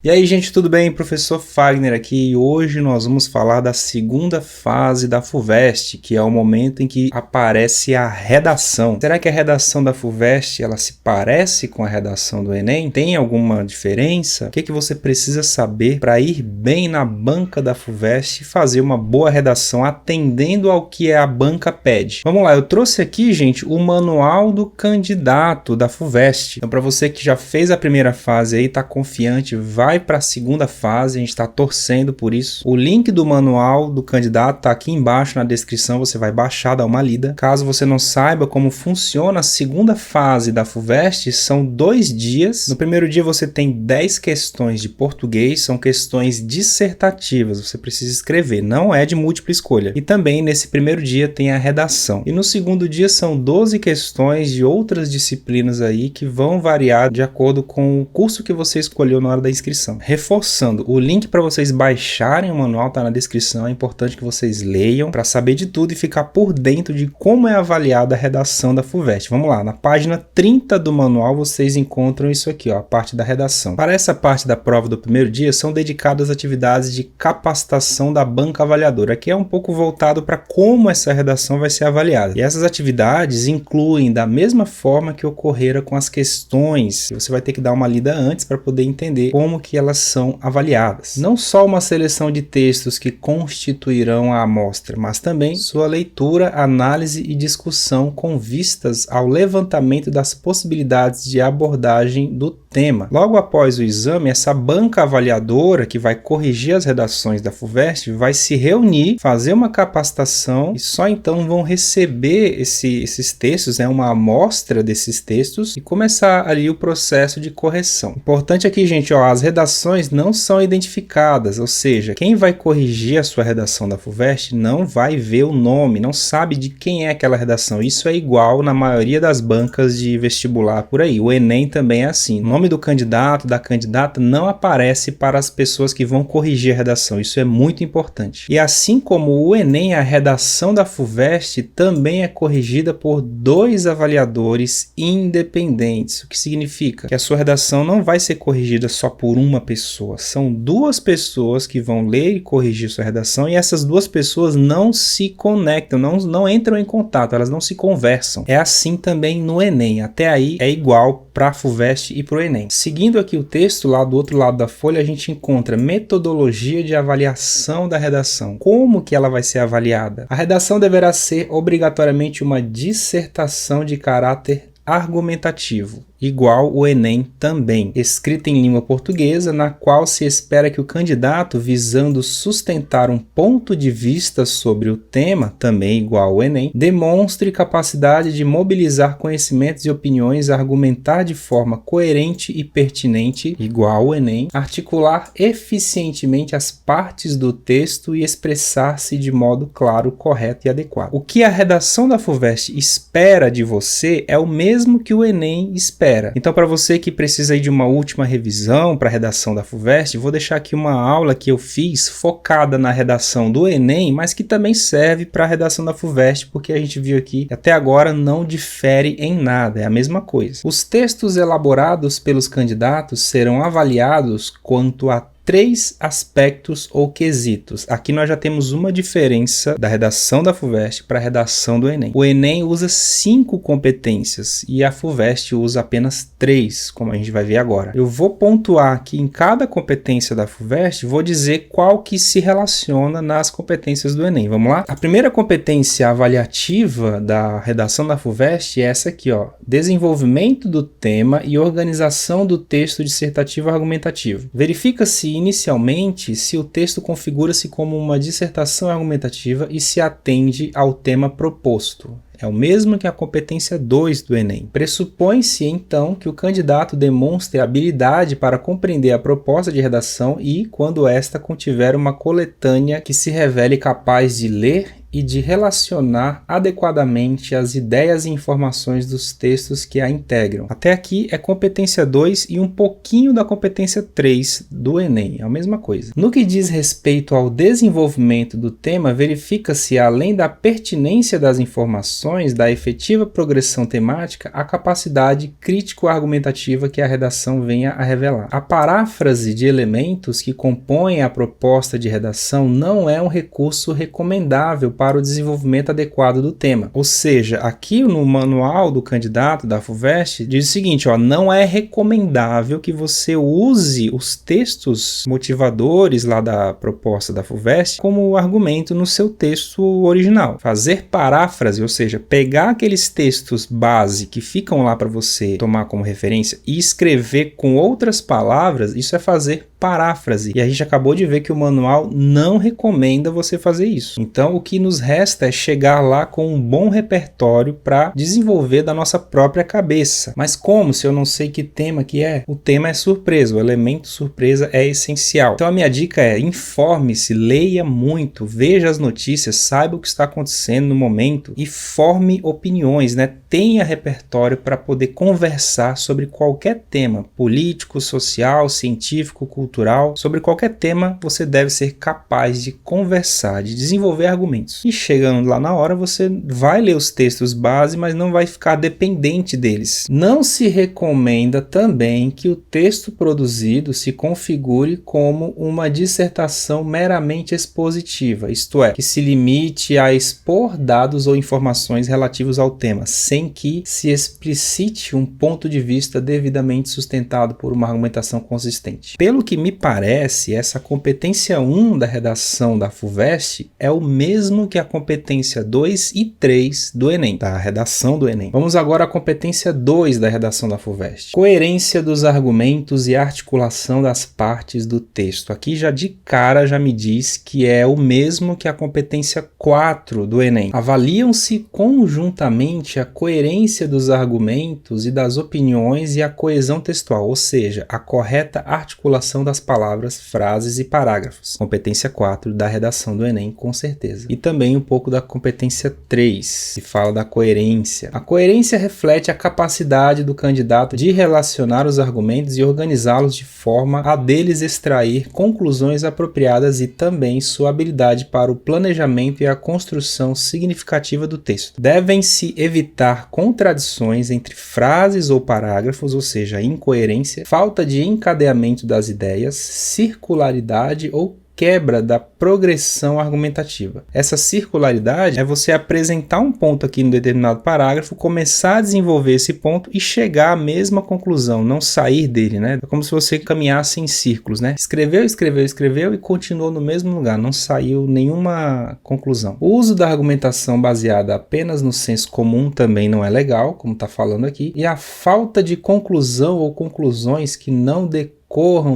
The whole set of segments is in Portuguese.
E aí, gente, tudo bem? Professor Fagner aqui e hoje nós vamos falar da segunda fase da FUVEST, que é o momento em que aparece a redação. Será que a redação da FUVEST ela se parece com a redação do Enem? Tem alguma diferença? O que você precisa saber para ir bem na banca da FUVEST e fazer uma boa redação atendendo ao que a banca pede? Vamos lá, eu trouxe aqui, gente, o manual do candidato da FUVEST. Então, para você que já fez a primeira fase aí, está confiante, vai para a segunda fase, a gente está torcendo por isso. O link do manual do candidato está aqui embaixo na descrição, você vai baixar, dar uma lida. Caso você não saiba como funciona a segunda fase da FUVEST, são 2 dias. No primeiro dia você tem 10 questões de português, são questões dissertativas, você precisa escrever, não é de múltipla escolha. E também nesse primeiro dia tem a redação. E no segundo dia são 12 questões de outras disciplinas aí que vão variar de acordo com o curso que você escolheu na hora da inscrição. Reforçando, o link para vocês baixarem o manual está na descrição, é importante que vocês leiam para saber de tudo e ficar por dentro de como é avaliada a redação da FUVEST. Vamos lá, na página 30 do manual vocês encontram isso aqui, ó, a parte da redação. Para essa parte da prova do primeiro dia são dedicadas atividades de capacitação da banca avaliadora, que é um pouco voltado para como essa redação vai ser avaliada. E essas atividades incluem da mesma forma que ocorreram com as questões, você vai ter que dar uma lida antes para poder entender como que elas são avaliadas. Não só uma seleção de textos que constituirão a amostra, mas também sua leitura, análise e discussão com vistas ao levantamento das possibilidades de abordagem do tema. Logo após o exame, essa banca avaliadora que vai corrigir as redações da FUVEST vai se reunir, fazer uma capacitação e só então vão receber esses textos, uma amostra desses textos e começar ali o processo de correção. Importante aqui, gente, ó, as redações não são identificadas, ou seja, quem vai corrigir a sua redação da FUVEST não vai ver o nome, não sabe de quem é aquela redação. Isso é igual na maioria das bancas de vestibular por aí. O Enem também é assim. O nome do candidato, da candidata não aparece para as pessoas que vão corrigir a redação. Isso é muito importante. E assim como o Enem, a redação da FUVEST também é corrigida por 2 avaliadores independentes. O que significa que a sua redação não vai ser corrigida só por uma pessoa. São 2 pessoas que vão ler e corrigir sua redação e essas 2 pessoas não se conectam, não entram em contato, elas não se conversam. É assim também no Enem. Até aí é igual para a FUVEST e para o Enem. Seguindo aqui o texto, lá do outro lado da folha, a gente encontra metodologia de avaliação da redação. Como que ela vai ser avaliada? A redação deverá ser obrigatoriamente uma dissertação de caráter argumentativo, igual o Enem também, escrita em língua portuguesa, na qual se espera que o candidato, visando sustentar um ponto de vista sobre o tema, também igual ao Enem, demonstre capacidade de mobilizar conhecimentos e opiniões, argumentar de forma coerente e pertinente, igual ao Enem, articular eficientemente as partes do texto e expressar-se de modo claro, correto e adequado. O que a redação da FUVEST espera de você é o mesmo que o Enem espera. Então, para você que precisa aí de uma última revisão para a redação da FUVEST, vou deixar aqui uma aula que eu fiz focada na redação do Enem, mas que também serve para a redação da FUVEST, porque a gente viu aqui, até agora não difere em nada, é a mesma coisa. Os textos elaborados pelos candidatos serão avaliados quanto a 3 aspectos ou quesitos. Aqui nós já temos uma diferença da redação da FUVEST para a redação do Enem. O Enem usa 5 competências e a FUVEST usa apenas 3, como a gente vai ver agora. Eu vou pontuar aqui em cada competência da FUVEST, vou dizer qual que se relaciona nas competências do Enem. Vamos lá? A primeira competência avaliativa da redação da FUVEST é essa aqui, ó, desenvolvimento do tema e organização do texto dissertativo argumentativo. Verifica-se inicialmente se o texto configura-se como uma dissertação argumentativa e se atende ao tema proposto. É o mesmo que a competência 2 do Enem. Pressupõe-se, então, que o candidato demonstre habilidade para compreender a proposta de redação e, quando esta contiver uma coletânea que se revele capaz de ler e de relacionar adequadamente as ideias e informações dos textos que a integram. Até aqui é competência 2 e um pouquinho da competência 3 do Enem, é a mesma coisa. No que diz respeito ao desenvolvimento do tema, verifica-se, além da pertinência das informações, da efetiva progressão temática, a capacidade crítico-argumentativa que a redação venha a revelar. A paráfrase de elementos que compõem a proposta de redação não é um recurso recomendável para o desenvolvimento adequado do tema. Ou seja, aqui no manual do candidato da FUVEST diz o seguinte, não é recomendável que você use os textos motivadores lá da proposta da FUVEST como argumento no seu texto original. Fazer paráfrase, ou seja, pegar aqueles textos base que ficam lá para você tomar como referência e escrever com outras palavras, isso é fazer paráfrase. E a gente acabou de ver que o manual não recomenda você fazer isso. Então, o que nos resta é chegar lá com um bom repertório para desenvolver da nossa própria cabeça. Mas como, se eu não sei que tema que é? O tema é surpresa, o elemento surpresa é essencial. Então, a minha dica é: informe-se, leia muito, veja as notícias, saiba o que está acontecendo no momento e forme opiniões, né? Tenha repertório para poder conversar sobre qualquer tema, político, social, científico, cultural, sobre qualquer tema você deve ser capaz de conversar, de desenvolver argumentos. E chegando lá na hora você vai ler os textos base, mas não vai ficar dependente deles. Não se recomenda também que o texto produzido se configure como uma dissertação meramente expositiva, isto é, que se limite a expor dados ou informações relativos ao tema, sem que se explicite um ponto de vista devidamente sustentado por uma argumentação consistente. Pelo que me parece, essa competência 1 da redação da FUVEST é o mesmo que a competência 2 e 3 do Enem, da redação do Enem. Vamos agora à competência 2 da redação da FUVEST. Coerência dos argumentos e articulação das partes do texto. Aqui já de cara já me diz que é o mesmo que a competência 4 do Enem. Avaliam-se conjuntamente a coerência dos argumentos e das opiniões e a coesão textual, ou seja, a correta articulação das palavras, frases e parágrafos. Competência 4 da redação do Enem, com certeza. E também um pouco da competência 3, que fala da coerência. A coerência reflete a capacidade do candidato de relacionar os argumentos e organizá-los de forma a deles extrair conclusões apropriadas e também sua habilidade para o planejamento e a construção significativa do texto. Devem-se evitar contradições entre frases ou parágrafos, ou seja, incoerência, falta de encadeamento das ideias, circularidade ou quebra da progressão argumentativa. Essa circularidade é você apresentar um ponto aqui em determinado parágrafo, começar a desenvolver esse ponto e chegar à mesma conclusão, não sair dele, né? É como se você caminhasse em círculos, né? Escreveu e continuou no mesmo lugar, não saiu nenhuma conclusão. O uso da argumentação baseada apenas no senso comum também não é legal, como está falando aqui, e a falta de conclusão ou conclusões que não decorram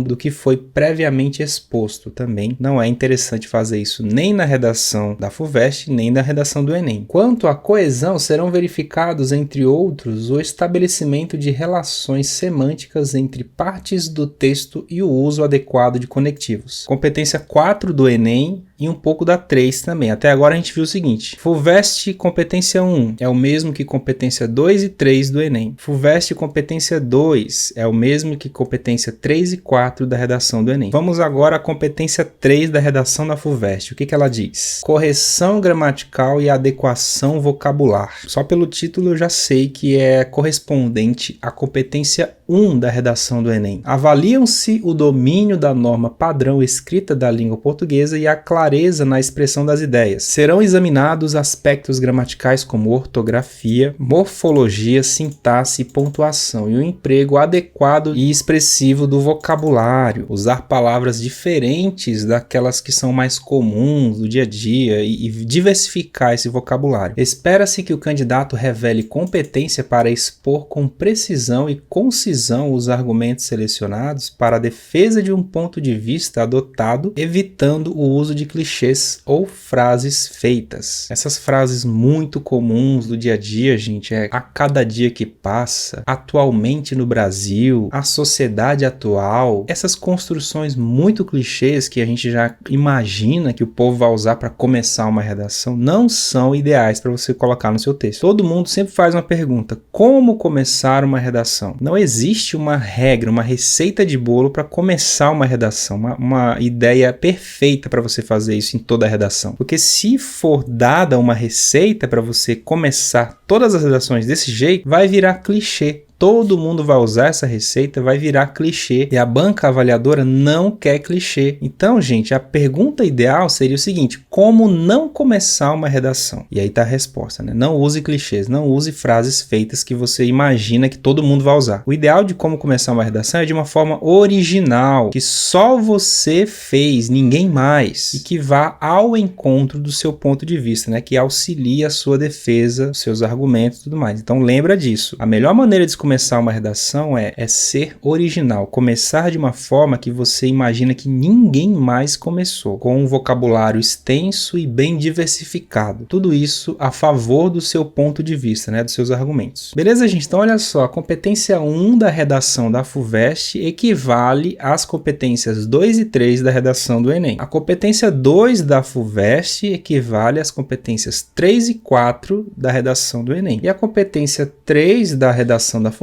do que foi previamente exposto também não é interessante fazer isso nem na redação da FUVEST nem na redação do Enem. Quanto à coesão, serão verificados, entre outros, o estabelecimento de relações semânticas entre partes do texto e o uso adequado de conectivos. Competência 4 do Enem e um pouco da 3 também. Até agora a gente viu o seguinte: FUVEST competência 1 é o mesmo que competência 2 e 3 do Enem. FUVEST competência 2 é o mesmo que competência 3 e 4 da redação do Enem. Vamos agora à competência 3 da redação da FUVEST. O que ela diz? Correção gramatical e adequação vocabular. Só pelo título eu já sei que é correspondente à competência 1 da redação do Enem. Avaliam-se o domínio da norma padrão escrita da língua portuguesa e a clareza na expressão das ideias. Serão examinados aspectos gramaticais como ortografia, morfologia, sintaxe e pontuação e o emprego adequado e expressivo do vocabulário, usar palavras diferentes daquelas que são mais comuns do dia a dia e diversificar esse vocabulário. Espera-se que o candidato revele competência para expor com precisão e concisão os argumentos selecionados para a defesa de um ponto de vista adotado, evitando o uso de clichês clichês ou frases feitas. Essas frases muito comuns do dia a dia, gente, a cada dia que passa, atualmente no Brasil, a sociedade atual, essas construções muito clichês que a gente já imagina que o povo vai usar para começar uma redação, não são ideais para você colocar no seu texto. Todo mundo sempre faz uma pergunta: como começar uma redação? Não existe uma regra, uma receita de bolo para começar uma redação, uma ideia perfeita para você fazer isso em toda a redação. Porque se for dada uma receita para você começar todas as redações desse jeito, vai virar clichê. Todo mundo vai usar essa receita, vai virar clichê, e a banca avaliadora não quer clichê. Então, gente, a pergunta ideal seria o seguinte: como não começar uma redação? E aí tá a resposta, né? Não use clichês, não use frases feitas que você imagina que todo mundo vai usar. O ideal de como começar uma redação é de uma forma original, que só você fez, ninguém mais, e que vá ao encontro do seu ponto de vista, né? Que auxilie a sua defesa, os seus argumentos e tudo mais. Então, lembra disso. A melhor maneira de começar uma redação é ser original, começar de uma forma que você imagina que ninguém mais começou, com um vocabulário extenso e bem diversificado. Tudo isso a favor do seu ponto de vista, né, dos seus argumentos. Beleza, gente? Então, olha só, a competência 1 da redação da FUVEST equivale às competências 2 e 3 da redação do Enem. A competência 2 da FUVEST equivale às competências 3 e 4 da redação do Enem. E a competência 3 da redação da FUVEST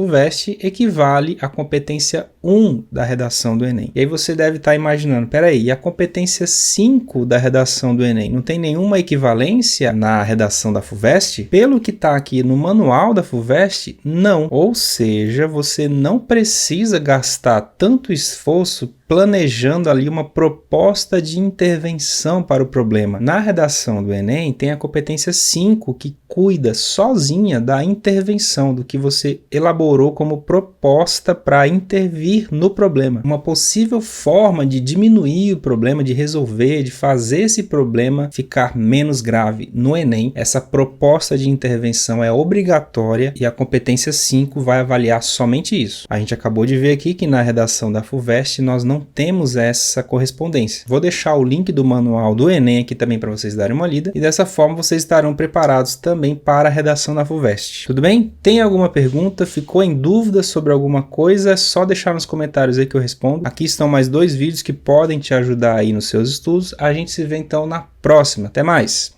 equivale à competência 1 da redação do Enem. E aí você deve estar imaginando, peraí, e a competência 5 da redação do Enem? Não tem nenhuma equivalência na redação da FUVEST? Pelo que está aqui no manual da FUVEST, não. Ou seja, você não precisa gastar tanto esforço planejando ali uma proposta de intervenção para o problema. Na redação do Enem tem a competência 5 que cuida sozinha da intervenção, do que você elaborou como proposta para intervir no problema. Uma possível forma de diminuir o problema, de resolver, de fazer esse problema ficar menos grave. No Enem, essa proposta de intervenção é obrigatória e a competência 5 vai avaliar somente isso. A gente acabou de ver aqui que na redação da FUVEST nós não temos essa correspondência. Vou deixar o link do manual do Enem aqui também para vocês darem uma lida, e dessa forma vocês estarão preparados também para a redação da FUVEST. Tudo bem? Tem alguma pergunta? Ficou em dúvida sobre alguma coisa? É só deixar nos comentários aí que eu respondo. Aqui estão mais 2 vídeos que podem te ajudar aí nos seus estudos. A gente se vê então na próxima. Até mais!